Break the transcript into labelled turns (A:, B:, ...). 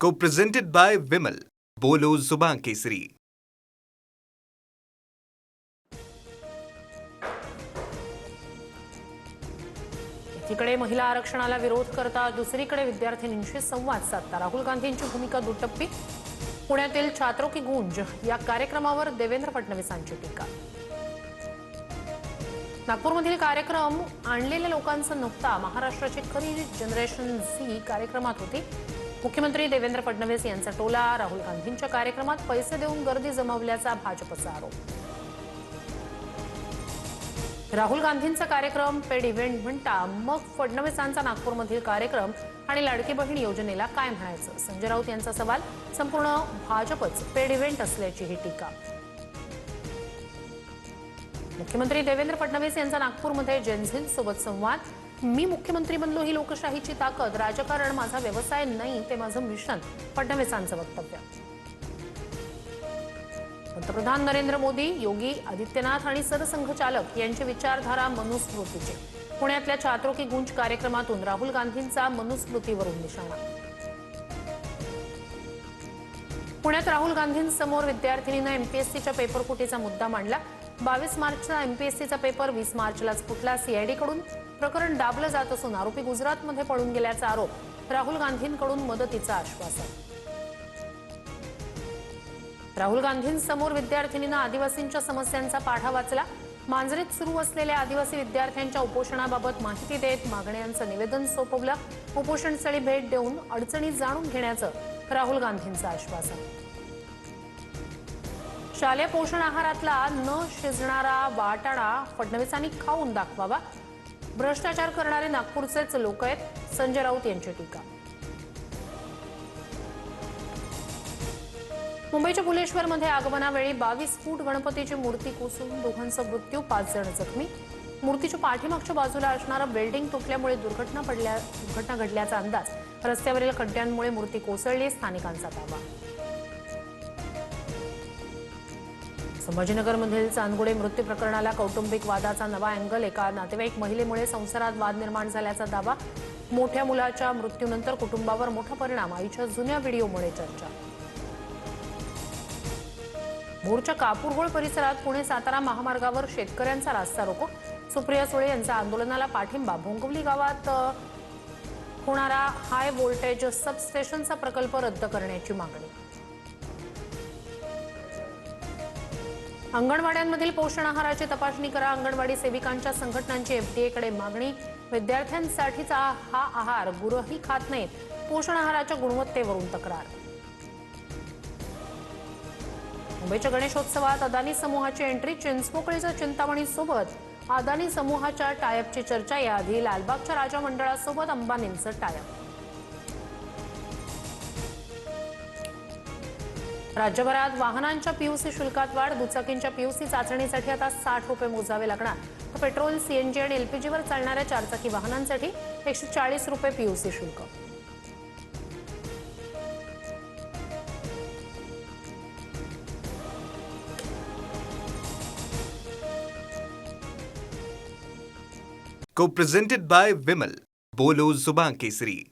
A: Co-presented by Vimal. बोलो जुबान केसरी.
B: एकीकडे महिला आरक्षणाला विरोध करता दुसरीकडे विद्यार्थिनींशी संवाद साधता राहुल गांधींची भूमिका दुटप्पी. पुण्यातील छात्रों की गूंज या कार्यक्रमावर देवेंद्र फडणवीसांची टीका. नागपूरमधील कार्यक्रम आणलेल्या लोकांचा नव्हता, महाराष्ट्राची खरी जनरेशन झी कार्यक्रमात होती. मुख्यमंत्री देवेंद्र फडणवीस यांचा टोला. राहुल गांधींच्या कार्यक्रमात पैसे देऊन गर्दी जमवल्याचा भाजपचा आरोप. राहुल गांधींचा कार्यक्रम पेड इव्हेंट म्हणता मग फडणवीसांचा नागपूरमधील कार्यक्रम आणि लाडकी बहीण योजनेला काय म्हणायचं? संजय राऊत यांचा सवाल. संपूर्ण भाजपच पेड इव्हेंट असल्याची ही टीका. मुख्यमंत्री देवेंद्र फडणवीस यांचा नागपूरमध्ये जेनझिन सोबत संवाद. मी मुख्यमंत्री बनलो ही लोकशाहीची ताकद, राजकारण माझा व्यवसाय नाही ते माझं मिशन, फडणवीसांचं वक्तव्य. पंतप्रधान नरेंद्र मोदी, योगी आदित्यनाथ आणि सरसंघचालक यांची विचारधारा मनुस्मृतीची. पुण्यातल्या छात्रों की गूंज कार्यक्रमातून राहुल गांधींचा मनुस्मृतीवरून निशाणा. पुण्यात राहुल गांधींसमोर विद्यार्थिनीनं एमपीएससीच्या पेपरफुटीचा मुद्दा मांडला. 22 मार्चचा एमपीएससीचा पेपर 20 मार्चलाच फुटला. सीआयडीकडून प्रकरण दाबलं जात असून आरोपी गुजरातमध्ये पळून गेल्याचा आरोप. राहुल गांधींकडून मदतीचं आश्वासन. राहुल गांधींसमोर विद्यार्थिनीनं आदिवासींच्या समस्यांचा पाढा वाचला. मांजरीत सुरू असलेल्या आदिवासी विद्यार्थ्यांच्या उपोषणाबाबत माहिती देत मागण्यांचं निवेदन सोपवलं. उपोषणस्थळी भेट देऊन अडचणी जाणून घेण्याचं राहुल गांधींचं आश्वासन. शालेय पोषण आहारातला न शिजणारा वाटाणा फडणवीसांनी खाऊन दाखवावा. भ्रष्टाचार करणारे नागपूरचेच लोक आहेत, संजय राऊत यांची टीका. मुंबईच्या भुलेश्वरमध्ये आगमनावेळी 22 फूट गणपतीची मूर्ती कोसळून दोघांचा मृत्यू, 5 जण जखमी. मूर्तीच्या पाठीमागच्या बाजूला असणारं बिल्डिंग तुटल्यामुळे दुर्घटना घडल्याचा अंदाज. रस्त्यावरील खड्ड्यांमुळे मूर्ती कोसळली, स्थानिकांचा दावा. संभाजीनगरमधील चांदगुडे मृत्यू प्रकरणाला कौटुंबिक वादाचा नवा अँगल. एका नातेवाईक महिलेमुळे संसारात वाद निर्माण झाल्याचा दावा. मोठ्या मुलाच्या मृत्यूनंतर कुटुंबावर मोठा परिणाम, आईच्या जुन्या व्हिडिओमुळे चर्चा. भोरच्या कापूरहोळ परिसरात पुणे सातारा महामार्गावर शेतकऱ्यांचा रास्ता रोको. सुप्रिया सुळे यांचा आंदोलनाला पाठिंबा. भोंगवली गावात होणारा हाय व्होल्टेज सबस्टेशनचा प्रकल्प रद्द करण्याची मागणी. अंगणवाड्यांमधील पोषण आहाराची तपासणी करा. अंगणवाडी सेविकांच्या संघटनांची एफडीएकडे मागणी. विद्यार्थ्यांसाठीचा हा आहार गुरही खात नाहीत, पोषण आहाराच्या गुणवत्तेवरून तक्रार. मुंबईच्या गणेशोत्सवात अदानी समूहाची एंट्री. चिंचपोकळीच्या चिंतामणी सोबत अदानी समूहाच्या टायअपची चर्चा. याआधी लालबागच्या राजा मंडळासोबत अंबानींचं टायअप. राज्यभरात वाहनांच्या पीयूसी शुल्कात वाढ. दुचाकींच्या पीयूसी चाचणीसाठी आता 60 रुपये मोजावे लागणार. तर पेट्रोल, सीएनजी आणि एलपीजीवर चालणाऱ्या चारचाकी वाहनांसाठी 140 रुपये पीयूसी शुल्क.
A: Co-presented by Vimal. बोलो जुबान केसरी.